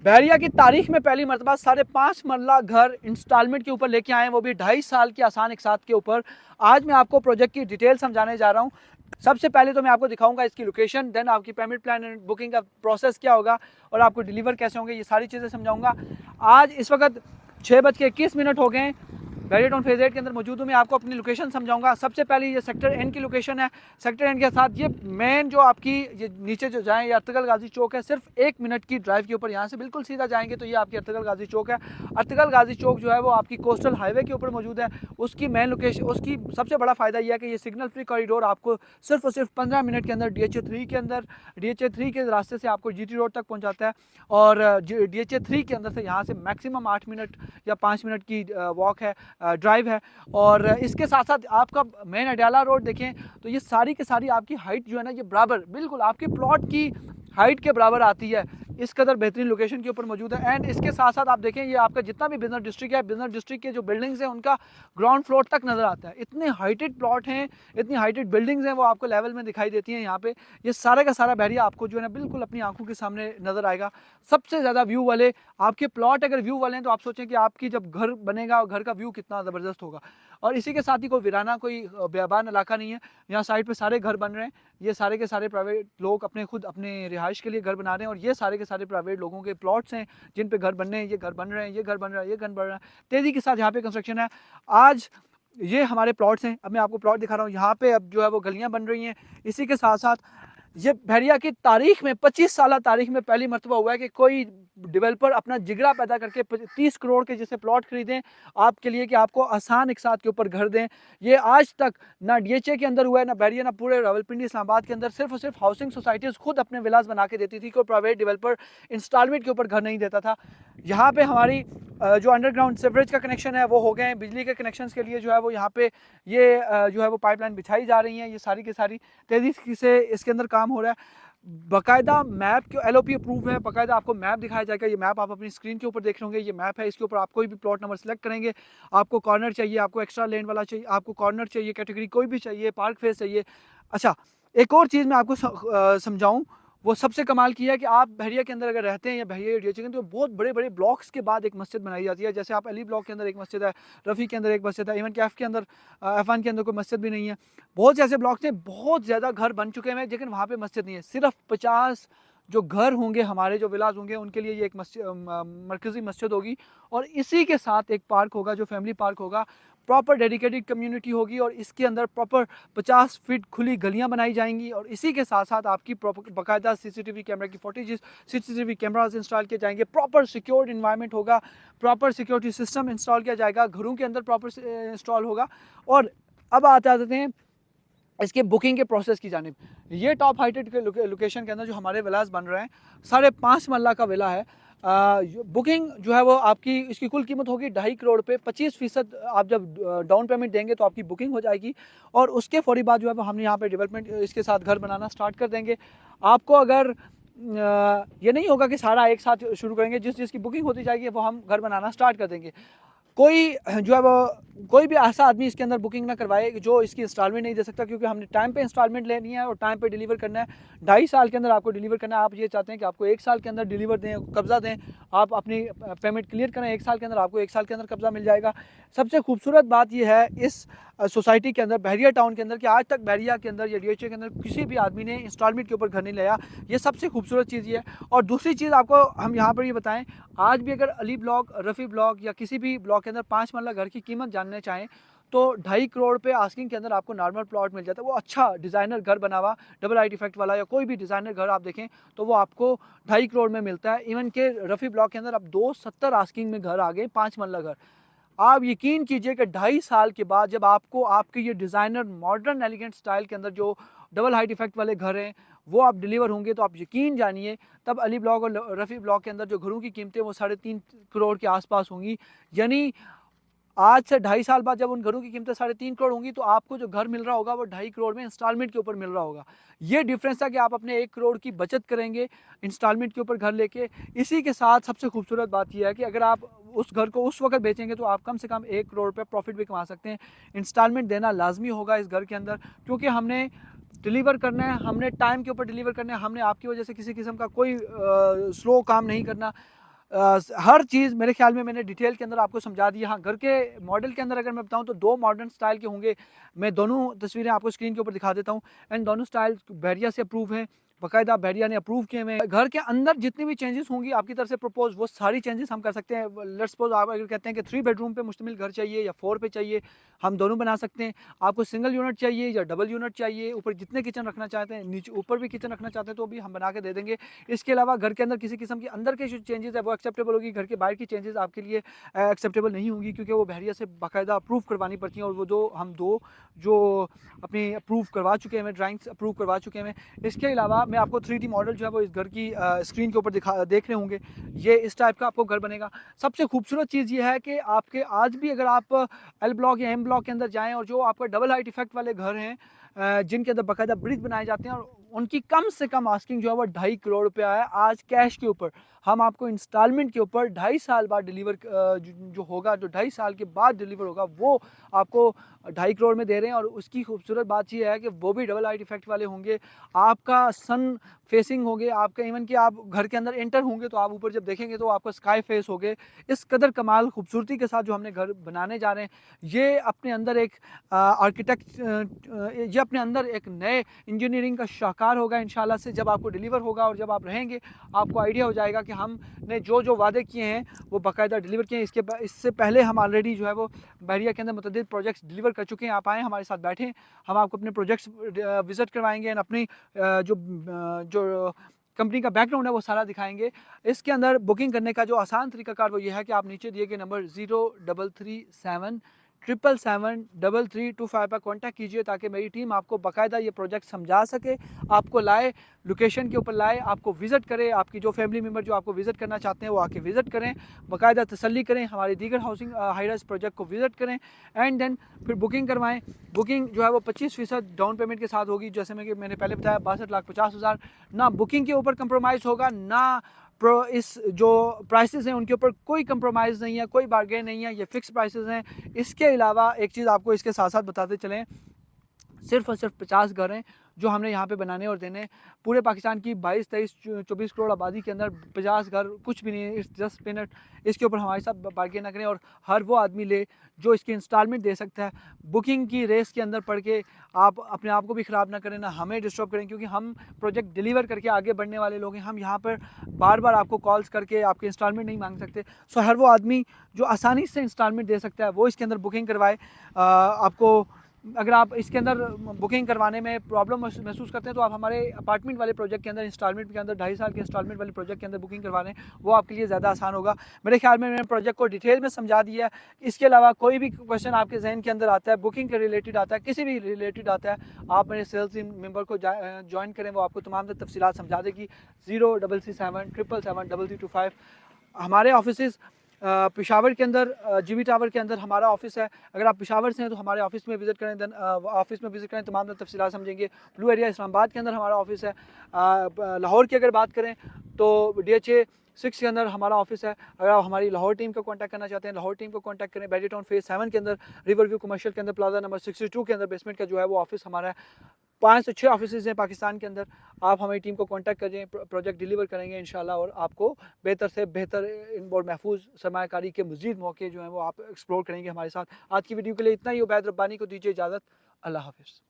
बहरिया की तारीख में पहली मरतबा 5.5 मरला घर इंस्टॉलमेंट के ऊपर लेके आए हैं, वो भी 2.5 साल की आसान एक साथ के ऊपर। आज मैं आपको प्रोजेक्ट की डिटेल समझाने जा रहा हूँ। सबसे पहले तो मैं आपको दिखाऊंगा इसकी लोकेशन, देन आपकी पेमेंट प्लान एंड बुकिंग का प्रोसेस क्या होगा और आपको डिलीवर कैसे होंगे, ये सारी चीज़ें समझाऊंगा। आज इस वक्त 6:21 हो गए हैं, बहरिया टाउन फेज 8 के अंदर मौजूद हूँ। मैं आपको अपनी लोकेशन समझाऊंगा। सबसे पहले ये सेक्टर एन की लोकेशन है। सेक्टर एन के साथ ये मेन जो आपकी ये नीचे जो जाएँ ये अर्तुगरुल गाजी चौक है। सिर्फ 1 मिनट की ड्राइव के ऊपर यहाँ से बिल्कुल सीधा जाएंगे तो ये आपकी अर्तुगरुल गाजी चौक है। अर्तुगरुल गाजी चौक जो है वो आपकी कोस्टल हाईवे के ऊपर मौजूद है। उसकी मेन लोकेशन, उसकी सबसे बड़ा फायदा यह है कि ये सिग्नल फ्री कॉरिडोर आपको सिर्फ और सिर्फ 15 मिनट के अंदर DHA 3 के रास्ते से आपको GT रोड तक पहुँचाता है। और DHA 3 के अंदर से यहाँ से मैक्सिमम 8 मिनट या 5 मिनट की वॉक है, ड्राइव है। और इसके साथ साथ आपका मेन अडयाला रोड देखें तो ये सारी की सारी आपकी हाइट जो है ना, ये बराबर बिल्कुल आपके प्लॉट की हाइट के बराबर आती है। इस कदर बेहतरीन लोकेशन के ऊपर मौजूद है। एंड इसके साथ साथ आप देखें ये आपका जितना भी बिजनेस डिस्ट्रिक्ट है, बिजनेस डिस्ट्रिक्ट के जो बिल्डिंग्स हैं उनका ग्राउंड फ्लोर तक नज़र आता है। इतने हाइटेड प्लॉट हैं, इतनी हाइटेड बिल्डिंग्स हैं, वो आपको लेवल में दिखाई देती हैं। यहाँ पे ये सारा का सारा बहरिया आपको जो है ना बिल्कुल अपनी आंखों के सामने नज़र आएगा। सबसे ज़्यादा व्यू वाले आपके प्लॉट अगर व्यू वाले हैं तो आप सोचें कि आपकी जब घर बनेगा घर का व्यू कितना ज़बरदस्त होगा। और इसी के साथ ही कोई वीराना, कोई बेआबान इलाका नहीं है। यहाँ साइड पे सारे घर बन रहे हैं। ये सारे के सारे प्राइवेट लोग अपने रिहाइश के लिए घर बना रहे हैं। और ये सारे के सारे प्राइवेट लोगों के प्लॉट्स हैं जिन पे घर बनने हैं। ये घर बन रहे हैं, ये घर बन रहा है, ये घर बन रहा है। तेज़ी के साथ यहाँ पे कंस्ट्रक्शन है। आज ये हमारे प्लॉट्स हैं। अब मैं आपको प्लॉट दिखा रहा हूँ। यहाँ पे अब जो है वो गलियाँ बन रही हैं। इसी के साथ साथ ये बहरिया की तारीख में 25 साल तारीख में पहली मरतबा हुआ है कि कोई डेवलपर अपना जिगरा पैदा करके 30 करोड़ के जैसे प्लॉट खरीदें आपके लिए, कि आपको आसान एक साथ के ऊपर घर दें। ये आज तक ना DHA के अंदर हुआ है, ना बहरिया, ना पूरे रावलपिंडी इस्लामाबाद के अंदर। सिर्फ और सिर्फ हाउसिंग सोसाइटीज़ खुद अपने विलास बना के देती थी, कोई प्राइवेट डेवलपर इंस्टॉलमेंट के ऊपर घर नहीं देता था। यहाँ पे हमारी जो अंडरग्राउंड सीवरेज का कनेक्शन है वो हो गए हैं। बिजली के कनेक्शन के लिए जो है वो यहाँ पे ये जो है वो पाइपलाइन बिछाई जा रही हैं। ये सारी की सारी तेज़ी से इसके अंदर काम हो रहा है। बाकायदा मैप के LOP अप्रूव है। बाकायदा आपको मैप दिखाया जाएगा। ये मैप आप अपनी स्क्रीन के ऊपर देख रहे होंगे। ये मैप है, इसके ऊपर आप कोई भी प्लॉट नंबर सेलेक्ट करेंगे। आपको कॉर्नर चाहिए, आपको एक्स्ट्रा लैंड वाला चाहिए, आपको कॉर्नर चाहिए, कैटेगरी कोई भी चाहिए, पार्क फेस चाहिए। अच्छा, एक और चीज़ मैं आपको समझाऊँ, वो सबसे कमाल की है कि आप बहरिया के अंदर अगर रहते हैं या बहरिया DHA के अंदर, तो बहुत बड़े बड़े ब्लॉक्स के बाद एक मस्जिद बनाई जाती है। जैसे आप अली ब्लॉक के अंदर एक मस्जिद है, रफ़ी के अंदर एक मस्जिद है, इवन कैफ के अंदर F1 के अंदर कोई मस्जिद भी नहीं है। बहुत से ऐसे ब्लॉक्स हैं, बहुत ज़्यादा घर बन चुके हैं लेकिन वहाँ पे मस्जिद नहीं है। सिर्फ 50 जो घर होंगे, हमारे जो विलास होंगे, उनके लिए ये एक मरकज़ी मस्जिद होगी। और इसी के साथ एक पार्क होगा जो फैमिली पार्क होगा। प्रॉपर डेडिकेटेड कम्युनिटी होगी और इसके अंदर प्रॉपर 50 फीट खुली गलियां बनाई जाएंगी। और इसी के साथ साथ आपकी बाकायदा CCTV कैमरा की फुटेजेस, CCTV कैमराज इंस्टॉल किए जाएंगे। प्रॉपर सिक्योर्ड इन्वायरमेंट होगा, प्रॉपर सिक्योरिटी सिस्टम इंस्टॉल किया जाएगा, घरों के अंदर प्रॉपर इंस्टॉल होगा। और अब आते हैं इसके बुकिंग के प्रोसेस की जानिब। ये टॉप हाइटेड के लोकेशन के अंदर जो हमारे विलास बन रहे हैं, 5.5 मरला का विला है। बुकिंग जो है वो आपकी, इसकी कुल कीमत होगी 2.5 करोड़ पे। 25% आप जब डाउन पेमेंट देंगे तो आपकी बुकिंग हो जाएगी। और उसके फौरी बाद जो है वो हम यहाँ पे डेवलपमेंट इसके साथ घर बनाना स्टार्ट कर देंगे। आपको अगर ये नहीं होगा कि सारा एक साथ शुरू करेंगे, जिस जिसकी बुकिंग होती जाएगी वो हम घर बनाना स्टार्ट कर देंगे। कोई जो है वो कोई भी ऐसा आदमी इसके अंदर बुकिंग ना करवाए जो इसकी इंस्टॉलमेंट नहीं दे सकता, क्योंकि हमने टाइम पे इंस्टॉलमेंट लेनी है और टाइम पे डिलीवर करना है। 2.5 साल के अंदर आपको डिलीवर करना है। आप ये चाहते हैं कि आपको 1 साल के अंदर डिलीवर दें, कब्ज़ा दें, आप अपनी पेमेंट क्लियर करें 1 साल के अंदर, आपको 1 साल के अंदर कब्ज़ा मिल जाएगा। सबसे खूबसूरत बात यह है इस सोसाइटी के अंदर, बहरिया टाउन के अंदर, कि आज तक बहरिया के अंदर या DHA के अंदर किसी भी आदमी ने इंस्टॉलमेंट के ऊपर घर नहीं लिया। ये सबसे खूबसूरत चीज़ ये है। और दूसरी चीज़ आपको हम यहाँ पर ये बताएं, आज भी अगर अली ब्लॉक, रफ़ी ब्लॉक या किसी भी ब्लॉक के अंदर 5 मरला घर की कीमत जानना चाहें तो 2.5 करोड़ पे आस्किंग के अंदर आपको नॉर्मल प्लॉट मिल जाता है। वो अच्छा डिज़ाइनर घर बना हुआ, डबल हाइट इफेक्ट वाला, या कोई भी डिज़ाइनर घर आप देखें तो वो आपको 2.5 करोड़ में मिलता है। इवन के रफ़ी ब्लॉक के अंदर अब 270 आस्किंग में घर आ गए, 5 मरला घर। आप यकीन कीजिए कि 2.5 साल के बाद जब आपको आपके ये डिज़ाइनर मॉडर्न एलिगेंट स्टाइल के अंदर जो डबल हाइट इफेक्ट वाले घर हैं वो आप डिलीवर होंगे, तो आप यकीन जानिए तब अली ब्लॉक और रफ़ी ब्लॉक के अंदर जो घरों की कीमतें वो 3.5 करोड़ के आसपास होंगी। यानी आज से 2.5 साल बाद जब उन घरों की कीमतें 3.5 करोड़ होंगी तो आपको जो घर मिल रहा होगा वो 2.5 करोड़ में इंस्टॉलमेंट के ऊपर मिल रहा होगा। ये डिफरेंस है कि आप अपने 1 करोड़ की बचत करेंगे इंस्टॉलमेंट के ऊपर घर लेके। इसी के साथ सबसे खूबसूरत बात यह है कि अगर आप उस घर को उस वक्त बेचेंगे तो आप कम से कम 1 करोड़ रुपये प्रॉफिट भी कमा सकते हैं। इंस्टॉलमेंट देना लाजमी होगा इस घर के अंदर, क्योंकि हमने डिलीवर करना है, हमने टाइम के ऊपर डिलीवर करना है। हमने आपकी वजह से किसी किस्म का कोई स्लो काम नहीं करना। हर चीज़ मेरे ख्याल में मैंने डिटेल के अंदर आपको समझा दी। हाँ, घर के मॉडल के अंदर अगर मैं बताऊँ तो 2 मॉडर्न स्टाइल के होंगे। मैं दोनों तस्वीरें आपको स्क्रीन के ऊपर दिखा देता हूँ एंड दोनों स्टाइल बैरिया से अप्रूव हैं, बाकायदा बैरिया ने अप्रूव किए हुए हैं। घर के अंदर जितनी भी चेंजेस होंगी आपकी तरफ से प्रपोज़, वो सारी चेंजेस हम कर सकते हैं। लेट्स सपोज़ आप अगर कहते हैं कि 3 बेडरूम पे मुश्तमिल घर चाहिए या 4 पे चाहिए, हम दोनों बना सकते हैं। आपको सिंगल यूनिट चाहिए या डबल यूनिट चाहिए, ऊपर जितने किचन रखना चाहते हैं, नीचे ऊपर भी किचन रखना चाहते हैं तो भी हम बना के दे देंगे। इसके अलावा घर के अंदर किसी किस्म की अंदर के जो चेंजेस है वो एक्सेप्टेबल होगी, घर के बाहर की चेंजेस आपके लिए एक्सेप्टेबल नहीं होंगी, क्योंकि वो बहरिया से बाकायदा अप्रूव करवानी पड़ती हैं। और वो दो जो अपनी अप्रूव करवा चुके हैं, ड्राइंग्स अप्रूव करवा चुके हैं। इसके अलावा मैं आपको 3D मॉडल जो है वो इस घर की स्क्रीन के ऊपर देख रहे होंगे। ये इस टाइप का आपको घर बनेगा। सबसे खूबसूरत चीज़ ये है कि आपके आज भी अगर आप एल ब्लॉक या एम ब्लॉक के अंदर जाएँ और जो आपका डबल हाइट इफेक्ट वाले घर हैं, जिनके अंदर बाकायदा ब्रिज बनाए जाते हैं और उनकी कम से कम आस्किंग जो है वो 2.5 करोड़ रुपया है आज कैश के ऊपर। हम आपको इंस्टॉलमेंट के ऊपर 2.5 साल बाद डिलीवर जो होगा, जो 2.5 साल के बाद डिलीवर होगा, वो आपको 2.5 करोड़ में दे रहे हैं। और उसकी खूबसूरत बात ये है कि वो भी डबल हाइट इफेक्ट वाले होंगे, आपका सन फेसिंग होंगे, आपका इवन कि आप घर के अंदर एंटर होंगे तो आप ऊपर जब देखेंगे तो आपका स्काई फेस होगे। इस कदर कमाल खूबसूरती के साथ जो हमने घर बनाने जा रहे हैं, ये अपने अंदर एक ये अपने अंदर एक नए इंजीनियरिंग का शाहकार होगा इंशाल्लाह से। जब आपको डिलीवर होगा और जब आप रहेंगे, आपको आइडिया हो जाएगा कि हमने जो जो वादे किए हैं वो बाकायदा डिलीवर किए हैं। इससे पहले हम ऑलरेडी जो है वो बहरिया के अंदर मुतअद्दिद प्रोजेक्ट्स डिलीवर कर चुके हैं। आप आएँ हमारे साथ बैठें, हम आपको अपने प्रोजेक्ट्स विजिट करवाएंगे एंड अपनी जो कंपनी का बैकग्राउंड है वो सारा दिखाएंगे। इसके अंदर बुकिंग करने का जो आसान तरीकाकार वो ये है कि आप नीचे दिए गए नंबर 0337773325 पर कॉन्टैक्ट कीजिए, ताकि मेरी टीम आपको बाकायदा ये प्रोजेक्ट समझा सके, आपको लाए, लोकेशन के ऊपर लाए, आपको विज़िट करे। आपकी जो फैमिली मेम्बर जो आपको विज़िट करना चाहते हैं वो आके विज़िट करें, बाकायदा तसल्ली करें, हमारे दीगर हाउसिंग हाई-राइज़ प्रोजेक्ट को विज़िट करें एंड देन फिर बुकिंग करवाएं। बुकिंग जो है वो 25% डाउन पेमेंट के साथ होगी। जैसे मैंने पहले बताया 62,50,000। ना बुकिंग के ऊपर कंप्रोमाइज़ होगा, ना इस जो प्राइसेस हैं उनके ऊपर कोई कंप्रोमाइज़ नहीं है, कोई बार्गेन नहीं है, ये फिक्स प्राइसेस हैं। इसके अलावा एक चीज़ आपको इसके साथ साथ बताते चलें, सिर्फ और सिर्फ 50 घर हैं जो हमने यहाँ पे बनाने और देने। पूरे पाकिस्तान की 22, 23, 24 करोड़ आबादी के अंदर 50 घर कुछ भी नहीं है। It's just minute. इसके ऊपर हमारे साथ बार्गेन ना करें और हर वो आदमी ले जो इसकी इंस्टॉलमेंट दे सकता है। बुकिंग की रेस के अंदर पड़ के आप अपने आप को भी ख़राब ना करें, ना हमें डिस्टर्ब करें, क्योंकि हम प्रोजेक्ट डिलीवर करके आगे बढ़ने वाले लोग हैं। हम यहाँ पर बार बार आपको कॉल्स करके आपकी इंस्टॉलमेंट नहीं मांग सकते। सो हर वो आदमी जो आसानी से इंस्टॉलमेंट दे सकता है वो इसके अंदर बुकिंग करवाए। आपको अगर आप इसके अंदर बुकिंग करवाने में प्रॉब्लम महसूस करते हैं तो आप हमारे अपार्टमेंट वाले प्रोजेक्ट के अंदर, इंस्टॉलमेंट के अंदर 2.5 साल के इंस्टॉलमेंट वाले प्रोजेक्ट के अंदर बुकिंग करवा लें, वो आपके लिए ज़्यादा आसान होगा। मेरे ख्याल में मैंने प्रोजेक्ट को डिटेल में समझा दिया है। इसके अलावा कोई भी क्वेश्चन आपके जहन के अंदर आता है, बुकिंग के रिलेटेड आता है, किसी भी रिलेटेड आता है, आप मेरे सेल्स टीम मेंबर को ज्वाइन करें, वो आपको तमाम तफसीलात समझा देगी। 077773325 हमारे ऑफिस पेशावर के अंदर, जीबी टावर के अंदर हमारा ऑफिस है। अगर आप पेशावर से हैं तो हमारे ऑफिस में विज़िट करें, देन ऑफिस में विज़िट करें, तमाम तफसीलात समझेंगे। ब्लू एरिया इस्लामाबाद के अंदर हमारा ऑफिस है। लाहौर की अगर बात करें तो DHA 6 के अंदर हमारा ऑफिस है। अगर आप हमारी लाहौर टीम को कांटेक्ट करना चाहते हैं, लाहौर टीम को कांटेक्ट करें। बैडी टाउन फेज़ 7 के अंदर, रिवर व्यू कमर्शियल के अंदर, प्लाजा नंबर 62 के अंदर बेसमेंट का जो है वो ऑफिस हमारा है। 5 से 6 ऑफिस हैं पाकिस्तान के अंदर। आप हमारी टीम को कांटेक्ट करें, प्रोजेक्ट डिलीवर करेंगे इंशाल्लाह, और आपको बेहतर से बेहतर इन और महफूज सरमायाकारी के मज़ीद मौके जो हैं वो आप एक्सप्लोर करेंगे हमारे साथ। आज की वीडियो के लिए इतना ही। उबैद रब्बानी को दीजिए इजाज़त। अल्लाह हाफ़िज़।